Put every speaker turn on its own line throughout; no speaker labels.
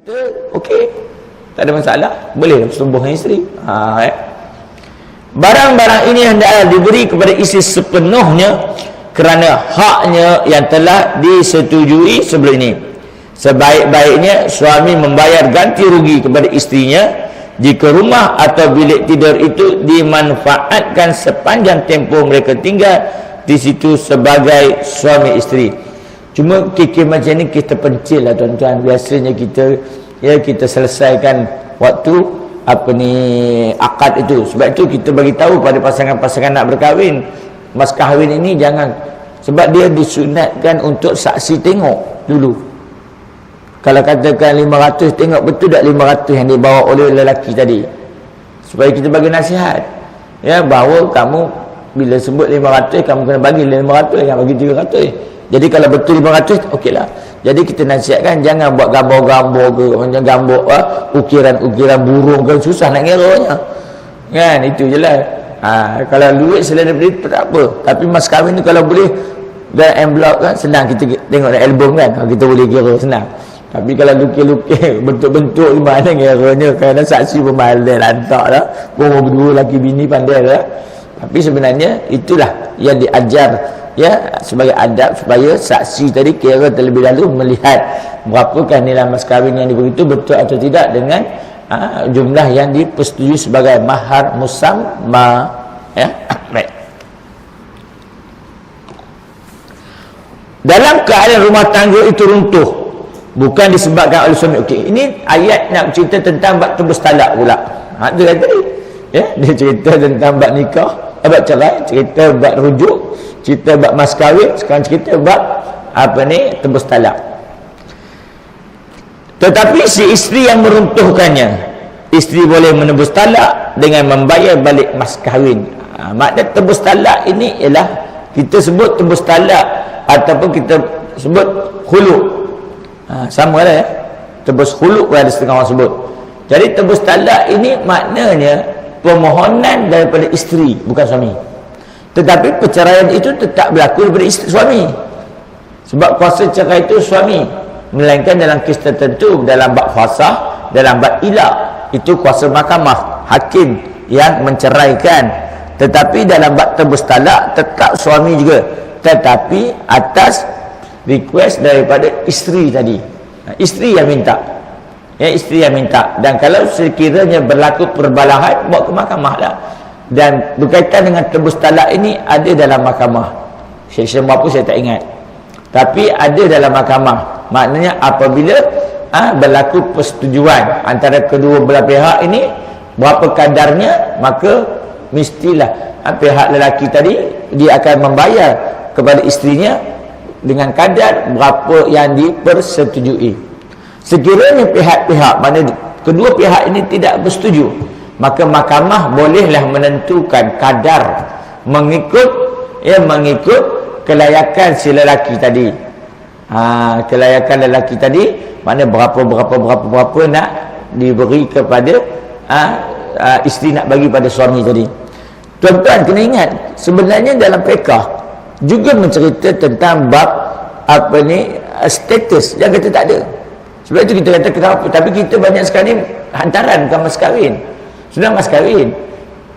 Okey, tak ada masalah, boleh bersetubuh dengan isteri. Barang-barang ini hendaklah diberi kepada isteri sepenuhnya kerana haknya yang telah disetujui sebelum ini. Sebaik-baiknya suami membayar ganti rugi kepada isterinya jika rumah atau bilik tidur itu dimanfaatkan sepanjang tempoh mereka tinggal di situ sebagai suami isteri. Cuma kekeh macam ni kita pencil lah tuan-tuan. Biasanya kita selesaikan waktu akad itu. Sebab itu kita bagi tahu pada pasangan-pasangan nak berkahwin, mas kahwin ini jangan, sebab dia disunatkan untuk saksi tengok dulu. Kalau katakan 500, tengok betul tak 500 yang dibawa oleh lelaki tadi, supaya kita bagi nasihat, ya, bahawa kamu bila sebut 500 kamu kena bagi 500, yang bagi 300. Jadi kalau betul 500, okeylah. Jadi kita nasihatkan jangan buat gambar-gambar ke, macam gambar ukiran-ukiran burung kan, susah nak ngeranya. Kan, itu je lah. Kalau duit selain daripada itu tak apa. Tapi mas kahwin ni kalau boleh dalam envelope kan, senang kita tengok dalam album kan, kita boleh kira senang. Tapi kalau lukis-lukis bentuk-bentuk ni mana ngeranya, kerana saksi pun pandai lantak dah. Pun berdua laki bini pandai dah. Tapi sebenarnya itulah yang diajar, ya, sebagai adab supaya saksi tadi kira terlebih dahulu melihat berapakah nilai mas kahwin yang diberi itu betul atau tidak dengan jumlah yang dipersetujui sebagai mahar musamma, ya. Baik. Dalam keadaan rumah tangga itu runtuh bukan disebabkan oleh suami. Okey, ini ayat nak cerita tentang bab tebus talak pula. Dia kata ya, dia cerita tentang bab nikah, bab cerai, cerita bab rujuk, cerita bab mas kahwin, sekarang cerita bab tebus talak. Tetapi si isteri yang meruntuhkannya, isteri boleh menebus talak dengan membayar balik mas kahwin. Makna tebus talak ini ialah kita sebut tebus talak ataupun kita sebut khulu. Sama lah, ya. Tebus khulu ada setengah orang sebut. Jadi tebus talak ini maknanya permohonan daripada isteri, bukan suami. Tetapi perceraian itu tetap berlaku daripada isteri, suami. Sebab kuasa cerai itu suami, melainkan dalam kes tertentu, dalam bab fasah, dalam bab ilah, itu kuasa mahkamah, hakim yang menceraikan. Tetapi dalam bab tebus talak tetap suami juga, tetapi atas request daripada isteri tadi. Isteri yang minta, ya, isteri yang minta. Dan kalau sekiranya berlaku perbalahan, bawa ke mahkamah lah. Dan berkaitan dengan tebus talak ini ada dalam mahkamah, section berapa saya tak ingat, tapi ada dalam mahkamah. Maknanya apabila berlaku persetujuan antara kedua belah pihak ini, berapa kadarnya, maka mestilah pihak lelaki tadi dia akan membayar kepada isterinya dengan kadar berapa yang dipersetujui. Sekiranya pihak-pihak mana kedua pihak ini tidak bersetuju, maka mahkamah bolehlah menentukan kadar mengikut kelayakan si lelaki tadi. Kelayakan lelaki tadi, mana berapa nak diberi kepada isteri, nak bagi pada suami tadi. Tuan-tuan kena ingat, sebenarnya dalam fiqh juga mencerita tentang bab status yang kita tak ada. Sebab itu kita kata kenapa, tapi kita banyak sekali hantaran, bukan mas kahwin. Sudah mas kahwin,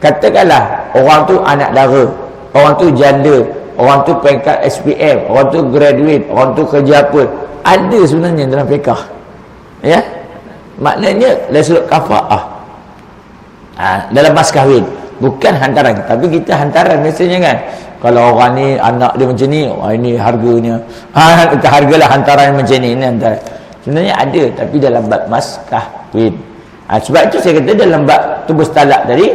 katakanlah orang tu anak dara, orang tu janda, orang tu peringkat SPM, orang tu graduate, orang tu kerja apa, ada sebenarnya dalam fiqh, ya. Maknanya dari sudut kafaah, dalam mas kahwin, bukan hantaran. Tapi kita hantaran biasanya kan, kalau orang ni anak dia macam ni, ini harganya, hargalah hantaran macam ni, ini hantaran. Sebenarnya ada, tapi dalam bab mas kahwin. Sebab itu saya kata dalam bab tebus talak tadi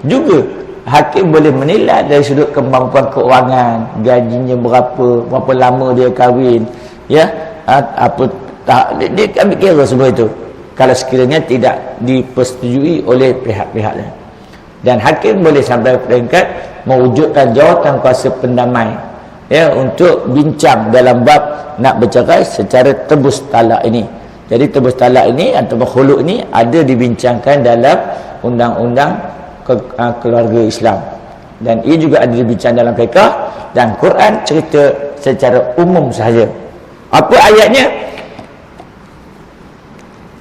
juga hakim boleh menilai dari sudut kemampuan keuangan, gajinya berapa lama dia kahwin, ya, dia ambil kira semua itu. Kalau sekiranya tidak dipersetujui oleh pihak-pihak lain, dan hakim boleh sampai peringkat mewujudkan jawatan kuasa pendamai, ya, untuk bincang dalam bab nak bercerai secara tebus talak ini. Jadi tebus talak ini atau khulu ini ada dibincangkan dalam undang-undang keluarga Islam, dan ia juga ada dibincang dalam fiqh, dan Quran cerita secara umum sahaja. Apa ayatnya?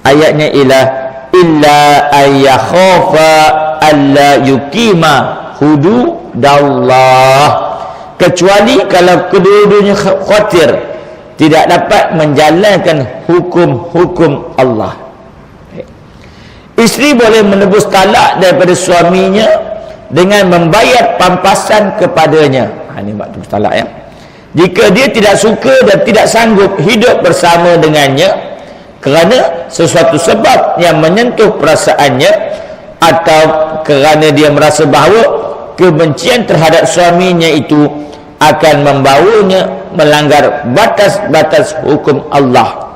ayatnya ialah illa ayyakhafa alla yuqima hududallah, kecuali kalau kedua-duanya khawatir tidak dapat menjalankan hukum-hukum Allah. Isteri boleh menebus talak daripada suaminya dengan membayar pampasan kepadanya. Ini mak tebus talak ya. Jika dia tidak suka dan tidak sanggup hidup bersama dengannya kerana sesuatu sebab yang menyentuh perasaannya, atau kerana dia merasa bahawa kebencian terhadap suaminya itu akan membawanya melanggar batas-batas hukum Allah.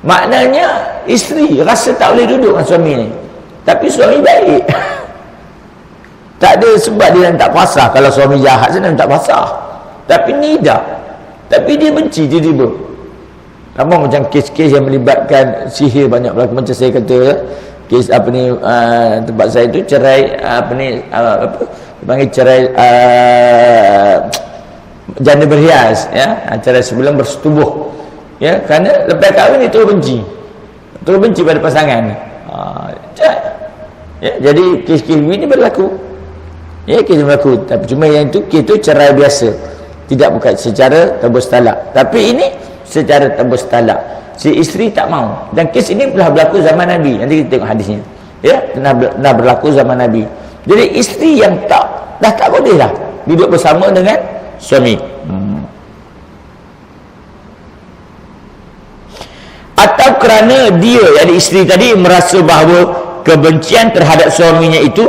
Maknanya isteri rasa tak boleh duduk dengan suami ni, tapi suami baik. Tak ada sebab dia tak pasrah. Kalau suami jahat sana tak pasrah, tapi ni dah, tapi dia benci tiba-tiba. Sama macam kes-kes yang melibatkan sihir banyak berlaku. Macam saya kata, kes tempat saya tu cerai panggil cerai janda berhias ya, cerai sebelum bersetubuh ya, kerana lepas kahwin dia terus benci pada pasangan. Ya, jadi kes-kes ini berlaku ya, kes berlaku. Tapi cuma yang itu kes tu cerai biasa, tidak bukan secara tebus talak, tapi ini secara tebus talak. Si isteri tak mau, dan kes ini telah berlaku zaman Nabi. Nanti kita tengok hadisnya ya, pernah berlaku zaman Nabi. Jadi isteri yang dah tak boleh dah duduk bersama dengan suami. Atau kerana dia, yang isteri tadi, merasa bahawa kebencian terhadap suaminya itu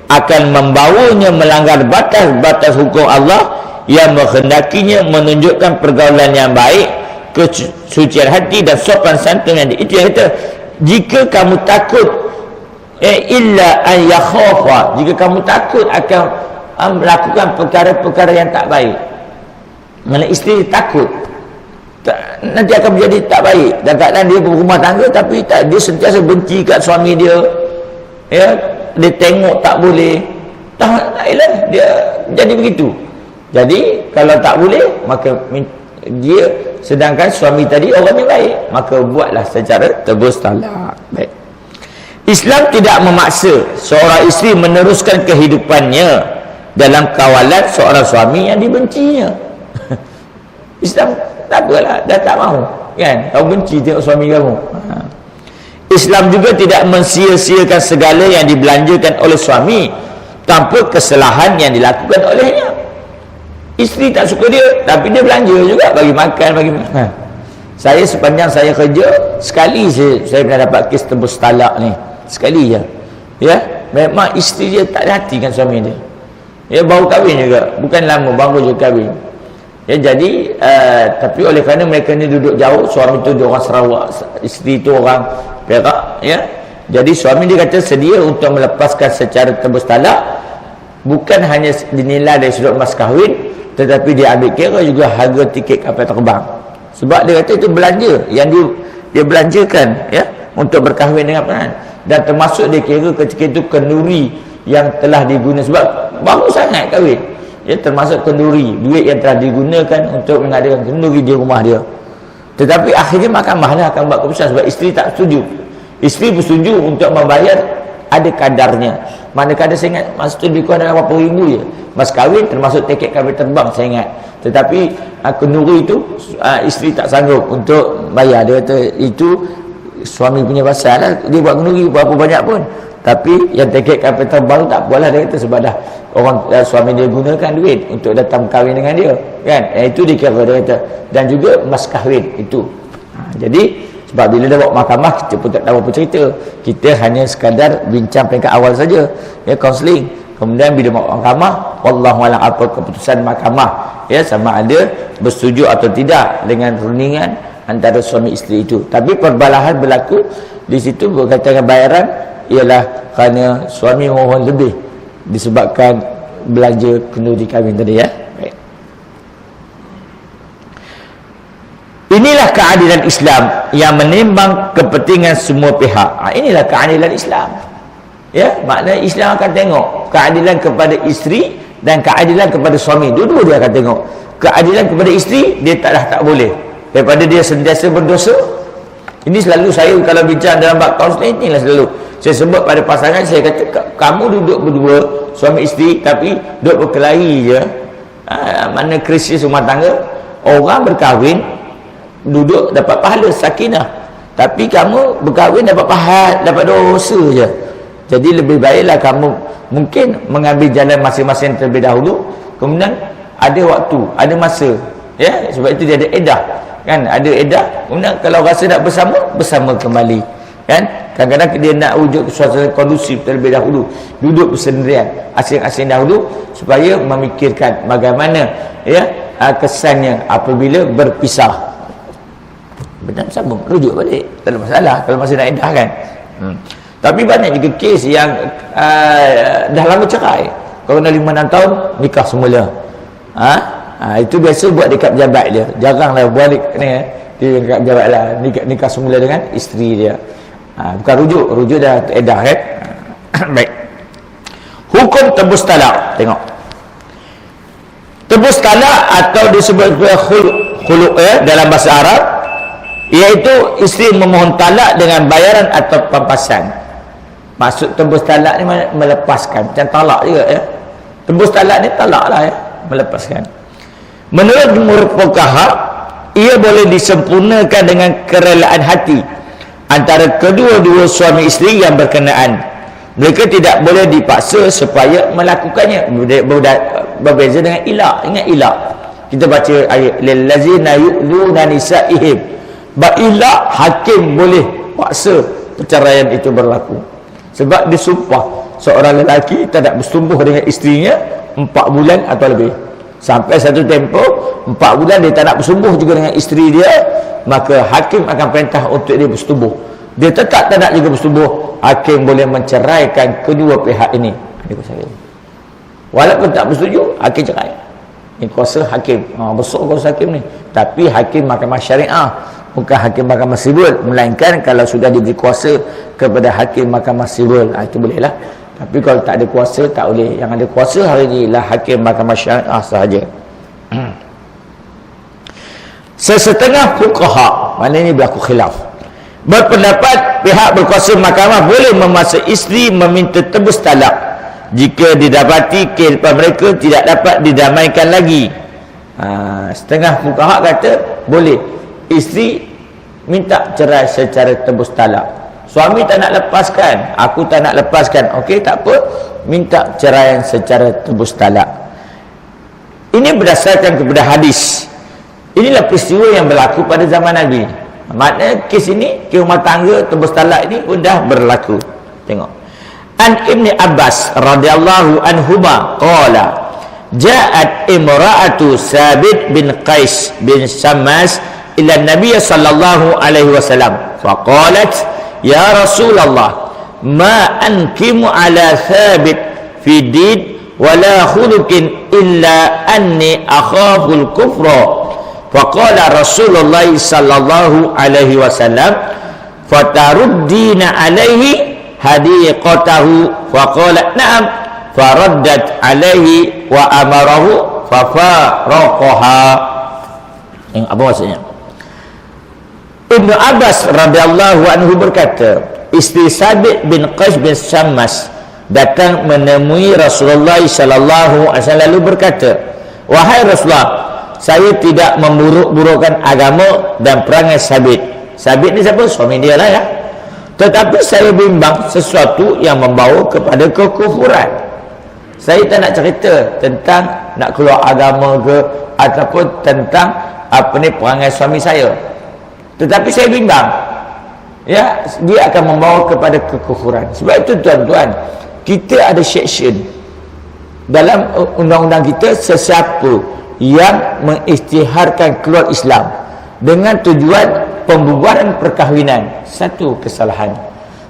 akan membawanya melanggar batas-batas hukum Allah yang menghendakinya menunjukkan pergaulan yang baik, kesucian hati dan sopan santun yang itu yang kata, jika kamu takut illa an yakhafa, jika kamu takut akan melakukan perkara-perkara yang tak baik. Mana isteri takut nanti akan menjadi tak baik, dan kadang dia berumah tangga tapi dia sentiasa benci kat suami dia ya, dia tengok tak boleh, dia jadi begitu. Jadi kalau tak boleh, maka dia, sedangkan suami tadi orang yang baik, maka buatlah secara tebus talak. Baik. Islam tidak memaksa seorang isteri meneruskan kehidupannya dalam kawalan seorang suami yang dibencinya. Islam tak apalah, dah tak mahu kan, kau benci tengok suami kamu. Islam juga tidak mensia-siakan segala yang dibelanjakan oleh suami tanpa kesalahan yang dilakukan olehnya. Isteri tak suka dia, tapi dia belanja juga, bagi makan, bagi Saya sepanjang saya kerja, sekali saya pernah dapat kes tebus talak ni, sekali je ya. Memang isteri dia tak ada hati kan suami dia ya, baru kahwin juga, bukan lama, baru je kahwin ya. Jadi tapi oleh kerana mereka ni duduk jauh, suami tu dia orang Sarawak, isteri tu orang Perak ya, jadi suami dia kata sedia untuk melepaskan secara tebus talak, bukan hanya dinilai dari sudut mas kahwin, tetapi dia ambil kira juga harga tiket kapal terbang. Sebab dia kata itu belanja yang dia belanjakan ya, untuk berkahwin dengan pasangan, dan termasuk dia kira ketika itu kenduri yang telah digunakan, sebab baru sangat kahwin ya, termasuk kenduri, duit yang telah digunakan untuk mengadakan kenduri di rumah dia. Tetapi akhirnya mahkamah lah akan buat keputusan, sebab isteri tak setuju. Isteri bersetuju untuk membayar ada kadarnya. Mana kadar saya ingat masa tu lebih kurang dalam berapa ribu je mas kahwin, termasuk tiket kapal terbang saya ingat. Tetapi kenduri itu isteri tak sanggup untuk bayar. Dia kata itu suami punya pasal lah, dia buat kenduri berapa banyak pun, tapi yang tiket kapal terbang tak apalah, dia kata sebab dah orang suami dia gunakan duit untuk datang kahwin dengan dia kan, itu dikira, dia kata, dan juga mas kahwin itu. Jadi sebab bila dia bawa mahkamah, kita pun tak tahu apa cerita, kita hanya sekadar bincang peringkat awal saja ya, kaunseling. Kemudian bila bawa mahkamah, wallahualam apa keputusan mahkamah ya, sama ada bersetuju atau tidak dengan rundingan antara suami isteri itu. Tapi perbalahan berlaku di situ berkaitan dengan bayaran ialah kerana suami mohon lebih disebabkan belanja kenduri kahwin tadi ya. Baik. Inilah keadilan Islam yang menimbang kepentingan semua pihak. Inilah keadilan Islam ya, maknanya Islam akan tengok keadilan kepada isteri dan keadilan kepada suami, dua-dua dia akan tengok. Keadilan kepada isteri, dia tak boleh daripada dia sentiasa berdosa Ini selalu saya kalau bincang dalam bab kaunseling, inilah selalu saya sebut pada pasangan, saya kata kamu duduk berdua suami isteri tapi duduk berkelahi je. Mana krisis rumah tangga. Orang berkahwin duduk dapat pahala sakinah, tapi kamu berkahwin dapat dosa je. Jadi lebih baiklah kamu mungkin mengambil jalan masing-masing terlebih dahulu, kemudian ada waktu, ada masa, ya, sebab itu dia ada edah, kan, ada edah, kemudian kalau rasa nak bersama kembali, kan. Kadang-kadang dia nak wujud suasana kondusif terlebih dahulu, duduk bersendirian asing-asing dahulu supaya memikirkan bagaimana, ya, kesannya apabila berpisah. Benar, sambung rujuk balik, tak ada masalah kalau masih nak edah, kan. Tapi banyak juga kes yang dah lama cerai, kalau dah 5-6 tahun nikah semula. Itu biasa buat dekat pejabat dia, jaranglah buat ni, dia dekat pejabat lah, nikah semula dengan isteri dia. Bukan rujuk dah edah, kan. Baik, hukum tebus talak. Tengok, tebus talak atau disebut khulu' dalam bahasa Arab, iaitu isteri memohon talak dengan bayaran atau pampasan. Maksud tebus talak ni melepaskan, macam talak juga, ya. Tebus talak ni talak lah, ya, melepaskan. Menurut jumhur fuqaha, ia boleh disempurnakan dengan kerelaan hati antara kedua-dua suami isteri yang berkenaan. Mereka tidak boleh dipaksa supaya melakukannya. Berbeza dengan ilak. Ingat ilak, kita baca ayat lillazina yu'luna nisa'ihim. Ilak, hakim boleh paksa perceraian itu berlaku, sebab dia sumpah seorang lelaki tak nak bersetubuh dengan isterinya 4 bulan atau lebih. Sampai satu tempoh 4 bulan dia tak nak bersetubuh juga dengan isteri dia, maka hakim akan perintah untuk dia bersetubuh. Dia tetap tak nak juga bersetubuh, hakim boleh menceraikan kedua pihak ini. Walaupun tak bersetuju, hakim cerai. Ini kuasa hakim. Besar kuasa hakim ni. Tapi hakim mahkamah syariah, bukan hakim mahkamah sivil, melainkan kalau sudah diberi kuasa kepada hakim mahkamah sivil, itu bolehlah. Tapi kalau tak ada kuasa, tak boleh. Yang ada kuasa hari ini lah hakim mahkamah syariah sahaja. Sesetengah fuqaha, maknanya berlaku khilaf, berpendapat pihak berkuasa mahkamah boleh memaksa isteri meminta tebus talak jika didapati kehidupan mereka tidak dapat didamaikan lagi. Setengah fuqaha kata boleh isteri minta cerai secara tebus talak. Suami tak nak lepaskan, aku tak nak lepaskan, okey, tak apa, minta ceraian secara tebus talak. Ini berdasarkan kepada hadis. Inilah peristiwa yang berlaku pada zaman Nabi. Maknanya kes ini, kes rumah tangga tebus talak ini sudah berlaku. Tengok, An Ibn Abbas radhiyallahu anhuma qala ja'at imra'atu Sabit bin Qais bin Shammas ila Nabi sallallahu alaihi wasallam faqalat ya Rasulullah ma ankimu ala Sabit fi din wala khuluqin illa anni akhaful kufra. Faqala Rasulullah sallallahu alaihi wasallam fataruddina alaihi hadiqatahu. Faqala na'am. Faraddat alaihi wa amarahu fafaraqaha. Yang apa maksudnya? Ibnu Abbas radhiyallahu anhu berkata, isteri Sabit bin Qais bin Shammas datang menemui Rasulullah sallallahu alaihi wasallam lalu berkata, wahai Rasulullah, saya tidak memburuk-burukkan agama dan perangai Sabit. Sabit ni siapa? Suami dia lah, ya. Tetapi saya bimbang sesuatu yang membawa kepada kekufuran. Saya tak nak cerita tentang nak keluar agama ke, ataupun tentang perangai suami saya. Tetapi saya bimbang, ya, dia akan membawa kepada kekufuran. Sebab itu tuan-tuan, kita ada section dalam undang-undang kita, sesiapa yang mengisytiharkan keluar Islam dengan tujuan pembubaran perkahwinan, satu kesalahan.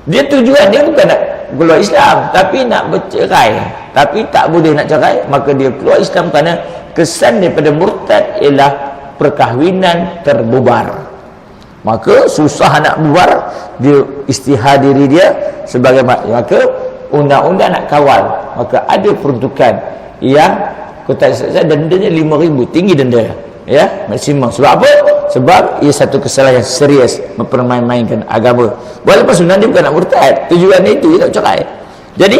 Dia tujuan dia bukan nak keluar Islam, tapi nak bercerai, tapi tak boleh nak cerai, maka dia keluar Islam kerana kesan daripada murtad ialah perkahwinan terbubar. Maka susah nak bubar, dia istihad diri dia sebagai, maka undang-undang nak kawal, maka ada peruntukan yang kota dendanya 5,000, tinggi denda, ya, maksimum. Sebab apa? Sebab ia satu kesalahan yang serius, mempermain-mainkan agama. Walaupun sebenarnya dia bukan nak murtad, tujuan dia itu dia tak cerai. Jadi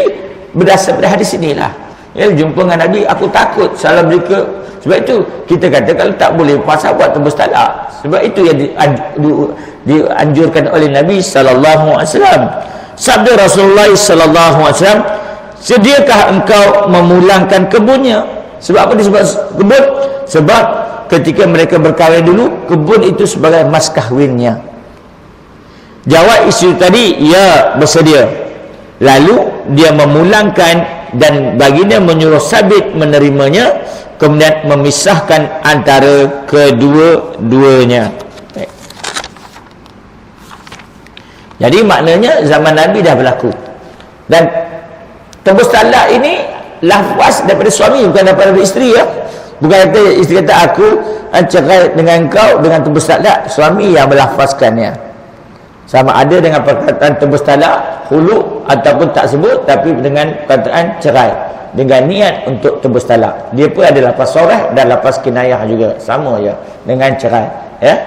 berdasar pada hadis inilah, ya, jumpa dengan Nabi, aku takut salah mereka. Sebab itu kita kata kalau tak boleh puasa, buat tebus talak. Sebab itu yang dianjurkan oleh Nabi sallallahu alaihi wasallam. Sabda Rasulullah sallallahu alaihi wasallam, sediakah engkau memulangkan kebunnya? Sebab apa disebut kebun? Sebab ketika mereka berkahwin dulu, kebun itu sebagai mas kahwinnya. Jawab isteri tadi, ya, bersedia. Lalu dia memulangkan dan baginda menyuruh Sabit menerimanya, kemudian memisahkan antara kedua-duanya. Jadi maknanya zaman Nabi dah berlaku. Dan tebus talak ini lafaz daripada suami, bukan daripada isteri, ya. Bukan kata isteri kata aku cerai dengan kau dengan tebus talak, suami yang melafazkannya. Sama ada dengan perkataan tebus talak, khulu ataupun tak sebut, tapi dengan perkataan cerai dengan niat untuk tebus talak. Dia pun ada lafaz sorah dan lafaz kinayah juga, sama ya dengan cerai, ya.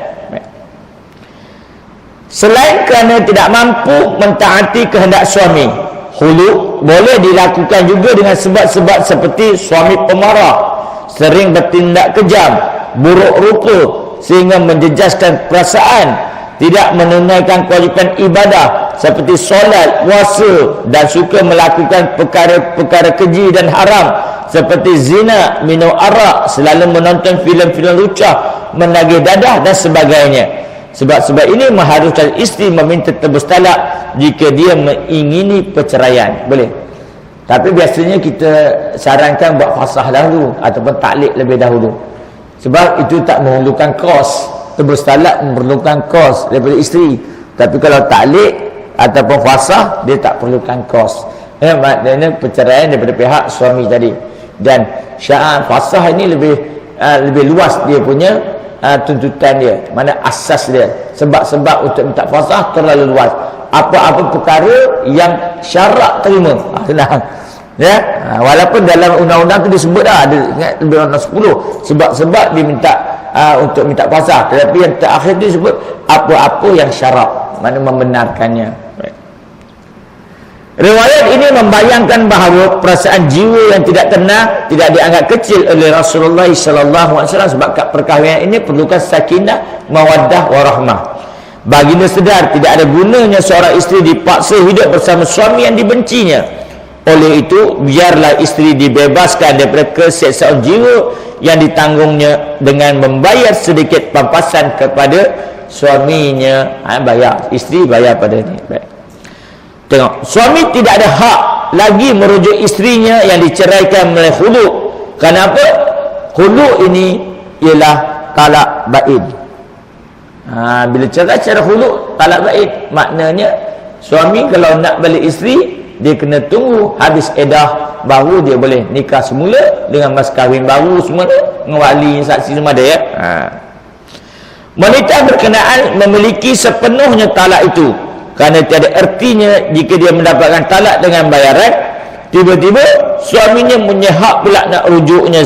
Selain kerana tidak mampu mentaati kehendak suami, khulu boleh dilakukan juga dengan sebab-sebab seperti suami pemarah, sering bertindak kejam, buruk rupa sehingga menjejaskan perasaan, tidak menunaikan kewajipan ibadah seperti solat, puasa, dan suka melakukan perkara-perkara keji dan haram seperti zina, minum arak, selalu menonton filem-filem lucah, menagih dadah dan sebagainya. Sebab-sebab ini mengharuskan isteri meminta tebus talak jika dia mengingini perceraian. Boleh. Tapi biasanya kita sarankan buat fasah dahulu ataupun taklid lebih dahulu. Sebab itu tak memerlukan kos. Tebus talak memerlukan kos daripada isteri. Tapi kalau taklid ataupun fasah, dia tak perlukan kos. Maknanya perceraian daripada pihak suami tadi. Dan syarat fasah ini lebih luas dia punya tuntutan dia, mana asas dia, sebab-sebab untuk minta fasah terlalu luas. Apa-apa perkara yang syarak terima, senang, ya. Walaupun dalam undang-undang tu disebut dah, ada ingat lebih kurang 10 sebab-sebab diminta untuk minta fasah, tetapi yang terakhir tu disebut apa-apa yang syarak, mana membenarkannya. Riwayat ini membayangkan bahawa perasaan jiwa yang tidak tenang tidak dianggap kecil oleh Rasulullah sallallahu alaihi wasallam, sebab perkahwinan ini perlukan sakinah, mawaddah, warahmah. Baginda sedar tidak ada gunanya seorang isteri dipaksa hidup bersama suami yang dibencinya. Oleh itu, biarlah isteri dibebaskan daripada keseksaan jiwa yang ditanggungnya dengan membayar sedikit pampasan kepada suaminya. Bayar, isteri bayar pada ini. Baik. Tengok, suami tidak ada hak lagi merujuk isterinya yang diceraikan melalui khulu. Kenapa? Khulu ini ialah talak bain. Bila cerai secara khulu, talak bain, maknanya suami kalau nak balik isteri, dia kena tunggu habis edah, baru dia boleh nikah semula dengan mas kahwin baru semua, dengan wali, saksi semua ada, ya. Wanita berkenaan memiliki sepenuhnya talak itu, kerana tiada artinya jika dia mendapatkan talak dengan bayaran, tiba-tiba suaminya punya hak pula nak rujuknya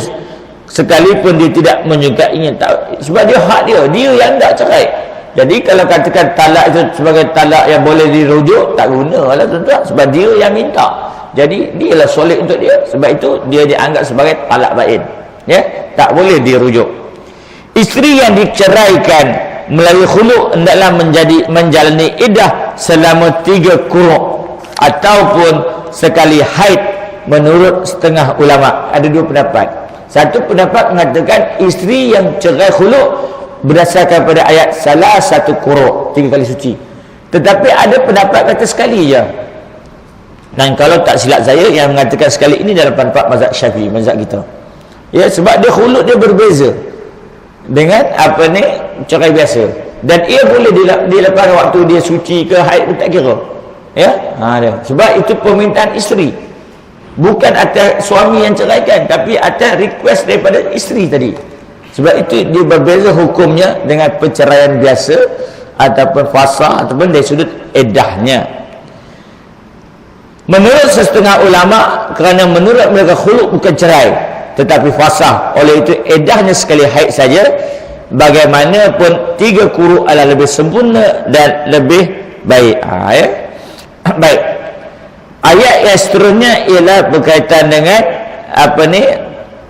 sekalipun dia tidak menyukainya. Sebab dia hak dia yang tak cerai. Jadi kalau katakan talak itu sebagai talak yang boleh dirujuk, tak guna lah tuan-tuan, sebab dia yang minta. Jadi dia lah solid untuk dia. Sebab itu dia dianggap sebagai talak bain, ya, tak boleh dirujuk. Isteri yang diceraikan melalui khulu hendaklah menjalani iddah selama 3 quru' ataupun sekali haid menurut setengah ulama. Ada 2 pendapat. Satu pendapat mengatakan isteri yang cerai khulu' berdasarkan pada ayat salah satu quru', 3 kali suci. Tetapi ada pendapat kata sekali je. Dan kalau tak silap saya, yang mengatakan sekali ini dalam pendapat mazhab Syafi'i, mazhab kita. Ya, sebab dia khulu' dia berbeza dengan apa ni cerai biasa, dan ia boleh dilepaskan waktu dia suci ke haid pun tak kira, ya. Dia. Sebab itu permintaan isteri, bukan atas suami yang ceraikan, tapi atas request daripada isteri tadi. Sebab itu dia berbeza hukumnya dengan perceraian biasa ataupun fasah ataupun dari sudut eddahnya. Menurut setengah ulama, kerana menurut mereka khulu' bukan cerai tetapi fasah, oleh itu eddahnya sekali haid saja, bagaimanapun 3 quru adalah lebih sempurna dan lebih baik. Ya. Baik. Ayat yang seterusnya ialah berkaitan dengan apa ni,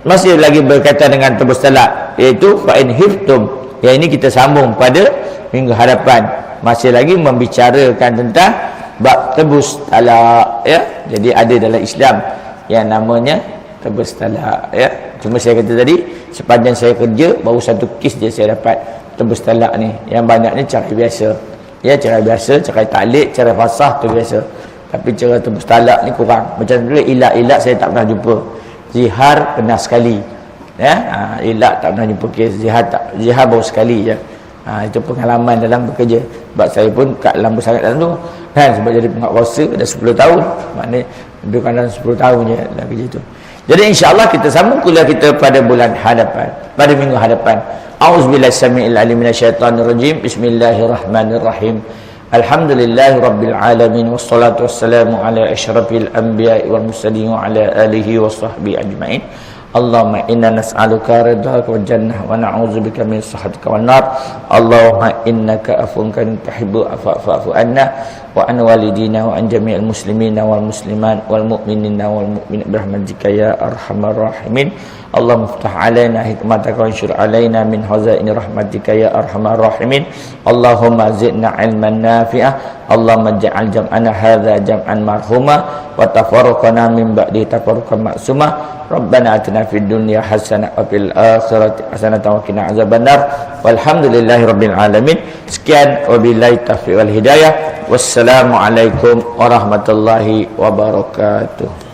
masih lagi berkaitan dengan tebus talak, iaitu fa in hiftum. Yang ini kita sambung pada minggu hadapan, masih lagi membicarakan tentang bab tebus talak, ya. Jadi ada dalam Islam yang namanya tebus talak, ya. Cuma saya kata tadi, sepanjang saya kerja baru satu kes je saya dapat tebus talak ni. Yang banyaknya cara biasa, ya, cara biasa, cara taklid, cara fasah tu biasa. Tapi cara tebus talak ni kurang. Macam tu ilak-ilak saya tak pernah jumpa. Zihar pernah sekali, ya. Ilak tak pernah jumpa kes. Zihar baru sekali je. Itu pengalaman dalam bekerja. Sebab saya pun kat lama sangat dalam tu kan, sebab jadi penguatkuasa dah 10 tahun. Maknanya lebih kurang dalam 10 tahun je dalam kerja tu. Jadi insya-Allah kita sambung kuliah kita pada bulan hadapan, pada minggu hadapan. Auzubillahi samiil alim minasyaitonir rajim. Bismillahirrahmanirrahim. Alhamdulillahi rabbil alamin, wassalatu wassalamu ala asyrafil anbiya'i wal mursalin wa ala alihi wa sahbihi ajma'in. Allahumma inna nas'aluka ridhaka wal jannah wa na'udzubika min sakhatika wan nar. Allahumma innaka afuwun karimun tuhibbul afwa fa'fu anna wa an walidina wa an jami'il muslimina wal muslimat wal mu'minina wal mu'minat birahmatika ya arhamar rahimin. Allahumma iftah alaina hikmataka wa anshur alaina min hazaini rahmatika ya arhamar rahimin. Allahumma zidna ilman nafi'ah. Allahumma ja'al jam'ana hadza jam'an marhuma wa tafarraqana min ba'di tafarruqan ma'suma. Rabbana atina fid dunya hasanah wa fil akhirati hasanah wa qina azabannar. Walhamdulillahi rabbil alamin. Sekian, wabillahi taufiq wal hidayah. Wassalamualaikum warahmatullahi wabarakatuh.